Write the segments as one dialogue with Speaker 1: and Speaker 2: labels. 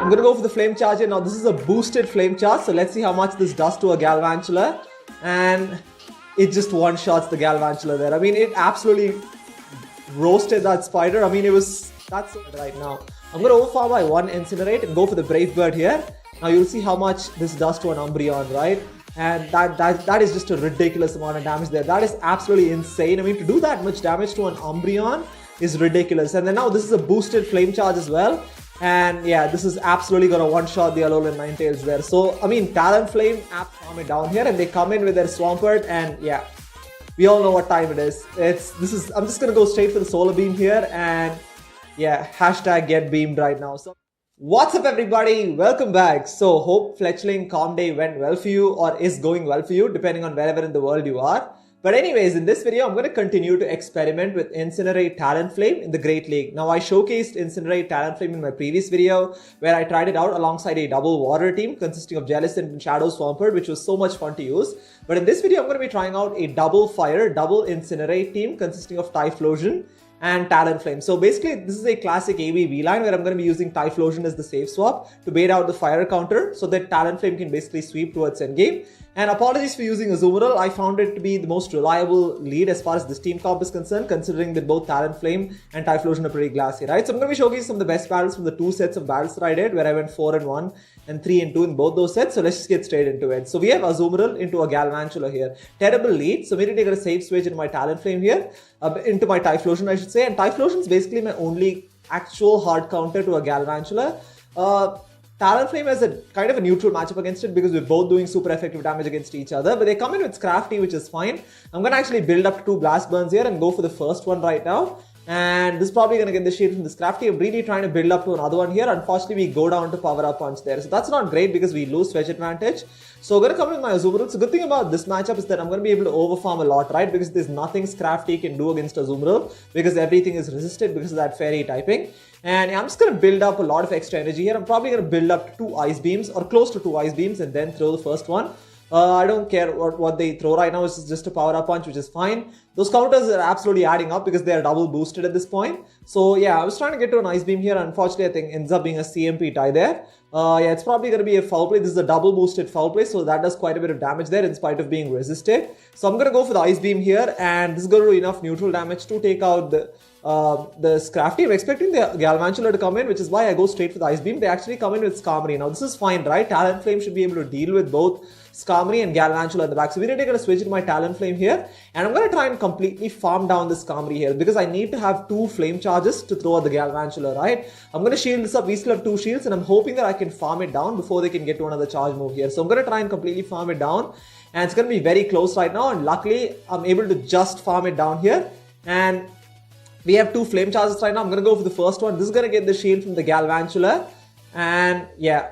Speaker 1: I'm gonna go for the Flame Charge here. Now this is a boosted Flame Charge, so let's see how much this does to a Galvantula. And it just one-shots the Galvantula there. I mean, it absolutely roasted that spider. I mean, that's right now. I'm gonna overpower by one Incinerate and go for the Brave Bird here. Now you'll see how much this does to an Umbreon, right? And that is just a ridiculous amount of damage there. That is absolutely insane. I mean, to do that much damage to an Umbreon is ridiculous. And then now this is a boosted Flame Charge as well. And yeah, this is absolutely gonna one-shot the Alolan Ninetales there. So, I mean, Talonflame calm it down here, and they come in with their Swampert, and yeah, we all know what time it is. I'm just gonna go straight for the Solar Beam here, and yeah, hashtag get beamed right now. So, what's up everybody? Welcome back. So, hope Fletchling Calm Day went well for you, or is going well for you, depending on wherever in the world you are. But anyways, in this video, I'm going to continue to experiment with Incinerate Talonflame in the Great League. Now, I showcased Incinerate Talonflame in my previous video, where I tried it out alongside a double water team consisting of Jellicent and Shadow Swampert, which was so much fun to use. But in this video, I'm going to be trying out a double fire, double Incinerate team consisting of Typhlosion and Talonflame. So basically, this is a classic ABB line where I'm going to be using Typhlosion as the safe swap to bait out the fire counter so that Talonflame can basically sweep towards endgame. And apologies for using Azumarill. I found it to be the most reliable lead as far as this team comp is concerned, considering that both Talonflame and Typhlosion are pretty glassy, right? So I'm going to be showcasing some of the best battles from the two sets of battles that I did, where I went 4-1 and 3-2 in both those sets. So let's just get straight into it. So we have Azumarill into a Galvantula here. Terrible lead. So immediately got a safe switch into my Talonflame here, into my Typhlosion, I should say. And Typhlosion is basically my only actual hard counter to a Galvantula. Talonflame has a kind of a neutral matchup against it because we're both doing super effective damage against each other. But they come in with Scrafty, which is fine. I'm going to actually build up to 2 Blast Burns here and go for the first one right now. And this is probably going to get the shield from the Scrafty. I'm really trying to build up to another one here. Unfortunately, we go down to Power Up Punch there. So that's not great because we lose Fetch advantage. So I'm going to come with my Azumarill. So good thing about this matchup is that I'm going to be able to overfarm a lot, right? Because there's nothing Scrafty can do against Azumarill because everything is resisted because of that fairy typing. And yeah, I'm just going to build up a lot of extra energy here. I'm probably going to build up to 2 Ice Beams or close to 2 Ice Beams and then throw the first one. I don't care what they throw right now. It's just a Power Up Punch, which is fine. Those counters are absolutely adding up because they are double boosted at this point. So yeah, I was trying to get to an Ice Beam here. Unfortunately, I think ends up being a CMP tie there. Yeah, it's probably going to be a foul play. This is a double boosted foul play, so that does quite a bit of damage there in spite of being resisted. So I'm going to go for the Ice Beam here, and this is going to do enough neutral damage to take out the Scrafty. I'm expecting the Galvantula to come in, which is why I go straight for the Ice Beam. They actually come in with Skarmory. Now this is fine, right? Talonflame should be able to deal with both Skarmory and Galvantula at the back. So we're going to switch to my Talonflame here, and I'm going to try and completely farm down the Skarmory here because I need to have 2 flame charges to throw at the Galvantula, right? I'm going to shield this up. We still have 2 shields, and I'm hoping that I can farm it down before they can get to another charge move here. So I'm going to try and completely farm it down, and it's going to be very close right now, and luckily I'm able to just farm it down here. And we have 2 flame charges right now. I'm going to go for the first one. This is going to get the shield from the Galvantula, and yeah,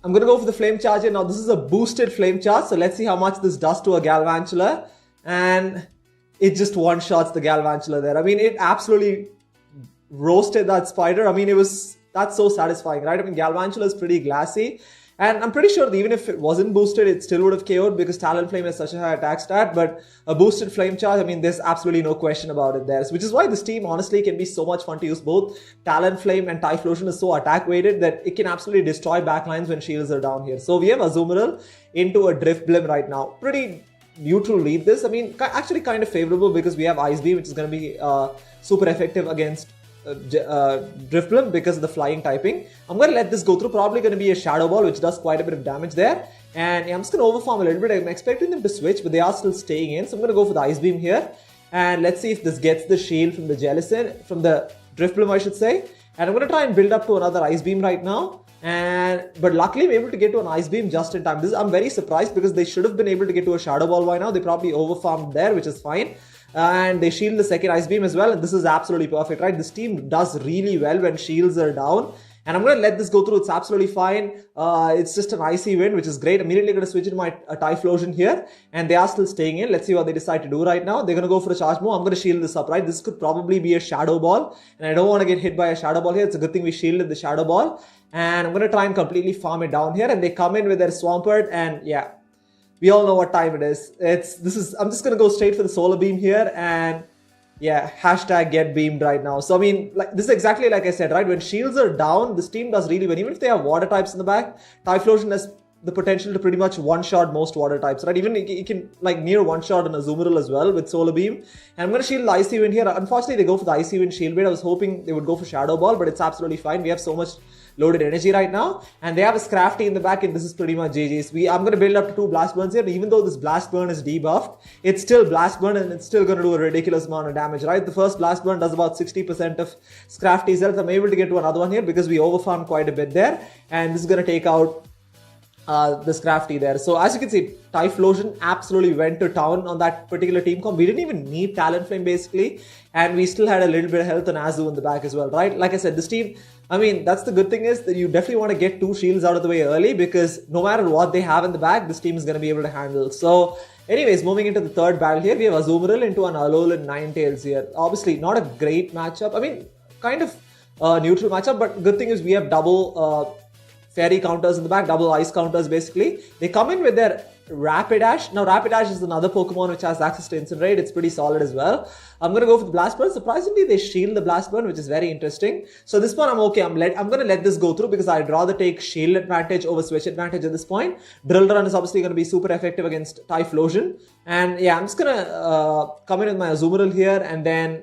Speaker 1: I'm going to go for the Flame Charge here. Now, this is a boosted Flame Charge, so let's see how much this does to a Galvantula. And it just one-shots the Galvantula there. I mean, it absolutely roasted that spider. I mean, that's so satisfying, right? I mean, Galvantula is pretty glassy. And I'm pretty sure that even if it wasn't boosted, it still would have KO'd because Talonflame has such a high attack stat. But a boosted Flame Charge, I mean, there's absolutely no question about it there. Which is why this team, honestly, can be so much fun to use. Both Talonflame and Typhlosion is so attack weighted that it can absolutely destroy backlines when shields are down here. So we have Azumarill into a Drifblim right now. Pretty neutral lead this. I mean, actually kind of favorable because we have Ice Beam, which is going to be super effective against Drifblim because of the flying typing. I'm going to let this go through. Probably going to be a Shadow Ball, which does quite a bit of damage there. And yeah, I'm just going to overfarm a little bit. I'm expecting them to switch, but they are still staying in. So I'm going to go for the Ice Beam here. And let's see if this gets the shield from the Jellicent, from the Drifblim, I should say. And I'm going to try and build up to another Ice Beam right now. But luckily I'm able to get to an Ice Beam just in time. I'm very surprised because they should have been able to get to a Shadow Ball by now. They probably overfarmed there, which is fine. And they shield the second Ice Beam as well, and this is absolutely perfect, right? This team does really well when shields are down, and I'm going to let this go through. It's absolutely fine. It's just an icy win, which is great. Immediately going to switch into my Typhlosion here, and they are still staying in. Let's see what they decide to do right now. They're going to go for a charge move. I'm going to shield this up, right? This could probably be a Shadow Ball, and I don't want to get hit by a Shadow Ball here. It's a good thing we shielded the Shadow Ball, and I'm going to try and completely farm it down here, and they come in with their Swampert, and yeah, we all know what time it is. I'm just going to go straight for the Solar Beam here, and yeah, hashtag get beamed right now. So I mean, like this is exactly like I said, right? When shields are down, this team does really well. Even if they have water types in the back, Typhlosion has the potential to pretty much one-shot most water types, right? Even you can like near one-shot an Azumarill as well with Solar Beam. And I'm going to shield the Icy Wind here. Unfortunately, they go for the Icy Wind Shield Bait. I was hoping they would go for Shadow Ball, but it's absolutely fine. We have so much loaded energy right now. And they have a Scrafty in the back, and this is pretty much GG's. I'm going to build up to 2 Blast Burns here. Even though this Blast Burn is debuffed, it's still Blast Burn, and it's still going to do a ridiculous amount of damage, right? The first Blast Burn does about 60% of Scrafty's health. I'm able to get to another one here because we overfarmed quite a bit there. And this is going to take out the Scrafty there. So as you can see, Typhlosion absolutely went to town on that particular team comp. We didn't even need Talonflame basically, and we still had a little bit of health on Azu in the back as well, right? Like I said, this team, I mean, that's the good thing is that you definitely want to get 2 shields out of the way early, because no matter what they have in the back, this team is going to be able to handle. So anyways, moving into the third battle here, we have Azumarill into an Alolan Ninetales here. Obviously not a great matchup. I mean, kind of neutral matchup, but good thing is we have double fairy counters in the back, double ice counters basically. They come in with their Rapidash. Now Rapidash is another Pokemon which has access to Incinerate. It's pretty solid as well. I'm going to go for the Blast Burn. Surprisingly, they shield the Blast Burn, which is very interesting. So this one I'm okay. I'm going to let this go through because I'd rather take shield advantage over switch advantage at this point. Drill Run is obviously going to be super effective against Typhlosion. And yeah, I'm just going to come in with my Azumarill here and then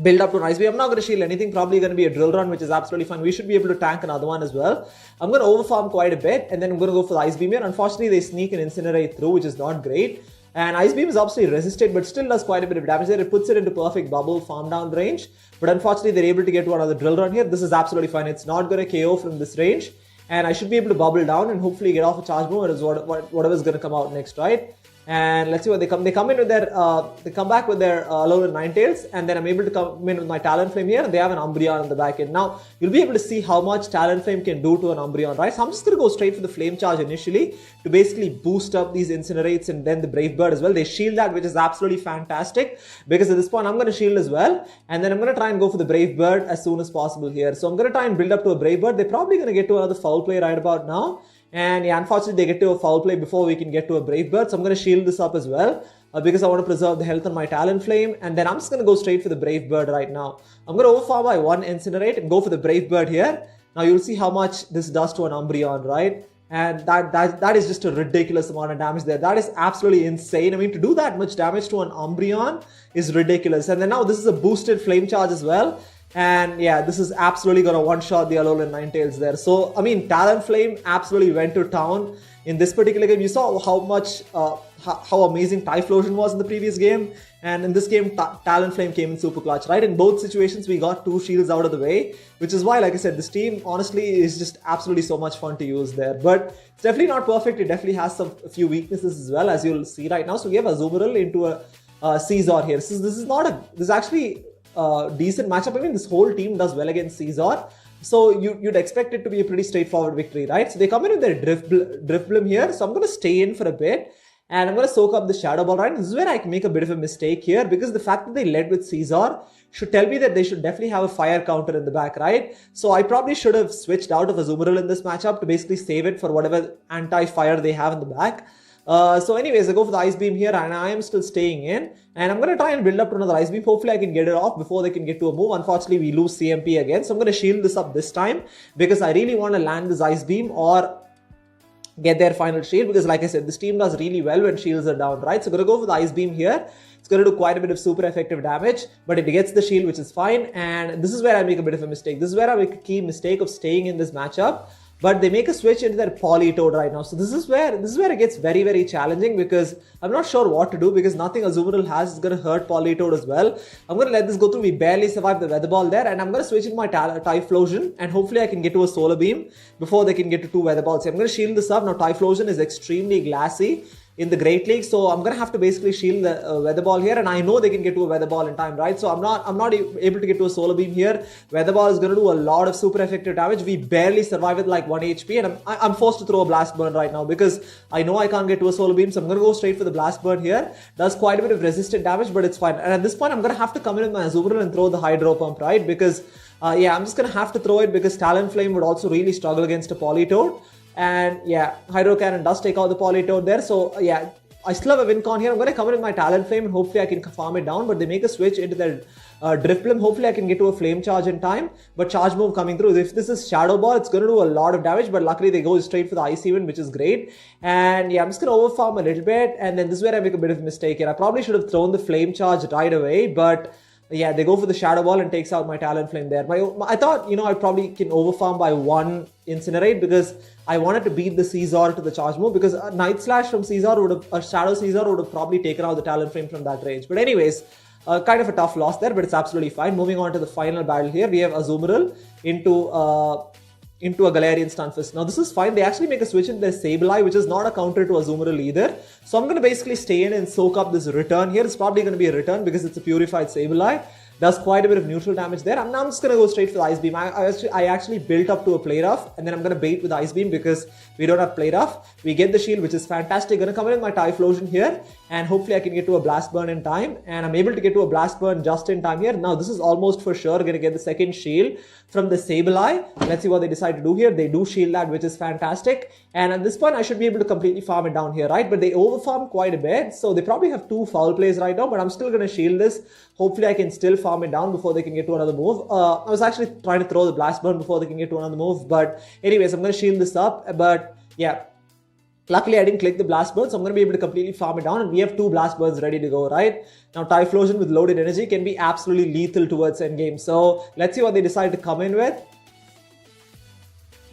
Speaker 1: build up to an Ice Beam. I'm not going to shield anything. Probably going to be a Drill Run, which is absolutely fine. We should be able to tank another one as well. I'm going to overfarm quite a bit, and then I'm going to go for the Ice Beam here. Unfortunately, they sneak and Incinerate through, which is not great. And Ice Beam is obviously resisted, but still does quite a bit of damage there. It puts it into perfect bubble farm down range. But unfortunately, they're able to get to another Drill Run here. This is absolutely fine. It's not going to KO from this range. And I should be able to bubble down and hopefully get off a charge move, or is whatever is going to come out next, right? And let's see what they come. They come in with their, they come back with their Alolan Ninetales, and then I'm able to come in with my Talonflame here. They have an Umbreon in the back end. Now, you'll be able to see how much Talonflame can do to an Umbreon, right? So I'm just going to go straight for the Flame Charge initially to basically boost up these Incinerates and then the Brave Bird as well. They shield that, which is absolutely fantastic because at this point, I'm going to shield as well. And then I'm going to try and go for the Brave Bird as soon as possible here. So I'm going to try and build up to a Brave Bird. They're probably going to get to another Foul Play right about now. And yeah, unfortunately, they get to a Foul Play before we can get to a Brave Bird. So I'm going to shield this up as well because I want to preserve the health on my Talonflame. And then I'm just going to go straight for the Brave Bird right now. I'm going to overfarm by 1 Incinerate and go for the Brave Bird here. Now you'll see how much this does to an Umbreon, right? And that is just a ridiculous amount of damage there. That is absolutely insane. I mean, to do that much damage to an Umbreon is ridiculous. And then now this is a boosted Flame Charge as well. And yeah, this is absolutely going to one-shot the Alolan Ninetales there. So, I mean, Talonflame absolutely went to town in this particular game. You saw how much, how amazing Typhlosion was in the previous game. And in this game, Talonflame came in super clutch, right? In both situations, we got 2 shields out of the way, which is why, like I said, this team, honestly, is just absolutely so much fun to use there. But it's definitely not perfect. It definitely has a few weaknesses as well, as you'll see right now. So we have Azumarill into a Scizor here. This is actually decent matchup. I mean, this whole team does well against Scizor, so you'd expect it to be a pretty straightforward victory, right? So they come in with their Drifblim here, so I'm going to stay in for a bit and I'm going to soak up the Shadow Ball, right? This is where I can make a bit of a mistake here because the fact that they led with Scizor should tell me that they should definitely have a fire counter in the back, right? So I probably should have switched out of Azumarill in this matchup to basically save it for whatever anti-fire they have in the back. So anyways, I go for the Ice Beam here and I am still staying in. And I'm going to try and build up to another Ice Beam. Hopefully I can get it off before they can get to a move. Unfortunately, we lose CMP again. So I'm going to shield this up this time because I really want to land this Ice Beam or get their final shield. Because like I said, this team does really well when shields are down, right? So I'm going to go for the Ice Beam here. It's going to do quite a bit of super effective damage, but it gets the shield, which is fine. And this is where I make a bit of a mistake. This is where I make a key mistake of staying in this matchup. But they make a switch into their Politoed right now. So this is where it gets very, very challenging because I'm not sure what to do because nothing Azumarill has is going to hurt Politoed as well. I'm going to let this go through. We barely survived the Weather Ball there. And I'm going to switch in my Typhlosion. And hopefully I can get to a Solar Beam before they can get to 2 Weather Balls. So I'm going to shield this up. Now Typhlosion is extremely glassy in the Great League, so I'm gonna have to basically shield the Weather Ball here, and I know they can get to a Weather Ball in time, right? So I'm not able to get to a Solar Beam here. Weather Ball is gonna do a lot of super effective damage. We barely survive with like 1 HP, and I'm forced to throw a Blast Burn right now because I know I can't get to a Solar Beam, so I'm gonna go straight for the Blast Burn here. Does quite a bit of resistant damage, but it's fine. And at this point, I'm gonna have to come in with my Azumarill and throw the Hydro Pump, right? Because yeah, I'm just gonna have to throw it because Talonflame would also really struggle against a Politoed. And yeah, Hydro Cannon does take out the Politoed there. So yeah, I still have a win con here. I'm going to come in with my Talonflame and hopefully I can farm it down. But they make a switch into their Drifblim. Hopefully I can get to a Flame Charge in time. But Charge Move coming through. If this is Shadow Ball, it's going to do a lot of damage. But luckily they go straight for the Icy Wind, which is great. And yeah, I'm just going to overfarm a little bit. And then this is where I make a bit of a mistake here. I probably should have thrown the Flame Charge right away. But yeah, they go for the Shadow Ball and takes out my Talonflame there. I thought, I probably can overfarm by one Incinerate because I wanted to beat the Scizor to the Charge Move, because a Night Slash from Scizor would have, a Shadow Scizor would have probably taken out the Talonflame from that range. But anyways, kind of a tough loss there, but it's absolutely fine. Moving on to the final battle here, we have Azumarill into a Galarian Stunfisk. Now this is fine. They actually make a switch in their Sableye, which is not a counter to Azumarill either. So I'm going to basically stay in and soak up this return here. It's probably going to be a return because it's a purified Sableye. Does quite a bit of neutral damage there. I'm just going to go straight for the Ice Beam. I actually built up to a Play Rough, and then I'm going to bait with Ice Beam because we don't have Play Rough. We get the shield, which is fantastic. Going to come in with my Typhlosion here, and hopefully I can get to a Blast Burn in time. And I'm able to get to a Blast Burn just in time here. Now this is almost for sure going to get the second shield from the Sableye. Let's see what they decide to do here. They do shield that, which is fantastic. And at this point, I should be able to completely farm it down here, right? But they overfarm quite a bit, so they probably have two foul plays right now, but I'm still going to shield this. Hopefully I can still farm it down before they can get to another move. I was actually trying to throw the Blast Burn before they can get to another move, but anyways, I'm going to shield this up. But yeah, luckily I didn't click the Blast Burn, so I'm going to be able to completely farm it down, and we have two Blast Burns ready to go, right? Now Typhlosion with loaded energy can be absolutely lethal towards endgame, so let's see what they decide to come in with.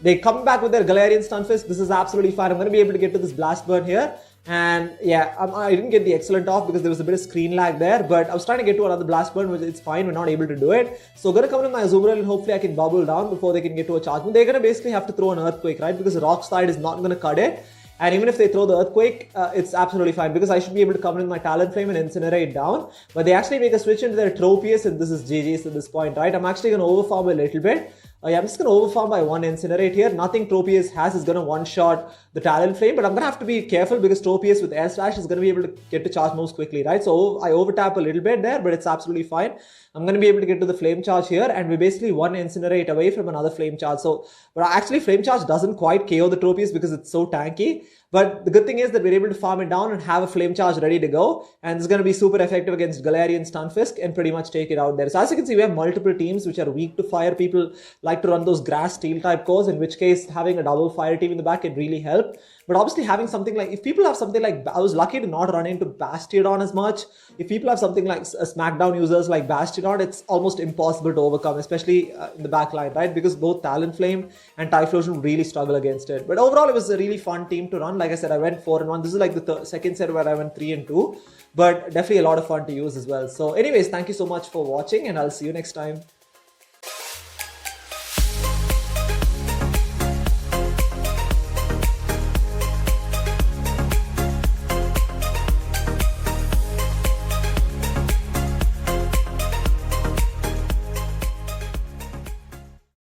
Speaker 1: They come back with their Galarian Stunfisk. This is absolutely fine. I'm going to be able to get to this Blast Burn here. And yeah, I didn't get the excellent off because there was a bit of screen lag there, but I was trying to get to another Blast Burn, which it's fine. We're not able to do it. So I'm going to come in with my Azumarill and hopefully I can bubble down before they can get to a Charge Move. They're going to basically have to throw an Earthquake, right? Because Rock Slide is not going to cut it. And even if they throw the Earthquake, it's absolutely fine because I should be able to come in with my Talonflame and Incinerate down. But they actually make a switch into their Tropius, and this is GG's at this point, right? I'm actually going to overfarm a little bit. Yeah, I'm just going to overfarm by one Incinerate here. Nothing Tropius has is going to one-shot the Talonflame, but I'm going to have to be careful because Tropius with Air Slash is going to be able to get to Charge Moves quickly, right? So I overtap a little bit there, but it's absolutely fine. I'm going to be able to get to the Flame Charge here, and we're basically one Incinerate away from another Flame Charge. So, but actually Flame Charge doesn't quite KO the Tropius because it's so tanky. But the good thing is that we're able to farm it down and have a Flame Charge ready to go. And it's going to be super effective against Galarian Stunfisk and pretty much take it out there. So as you can see, we have multiple teams which are weak to fire. People like to run those grass steel type cores, in which case having a double fire team in the back can really help. But obviously having something like, if people have something like, I was lucky to not run into Bastiodon as much. If people have something like Smackdown users like Bastiodon, it's almost impossible to overcome, especially in the back line, right? Because both Talonflame and Typhlosion really struggle against it. But overall, it was a really fun team to run. Like I said, I went 4-1. This is like the second set where I went 3-2. But definitely a lot of fun to use as well. So anyways, thank you so much for watching, and I'll see you next time.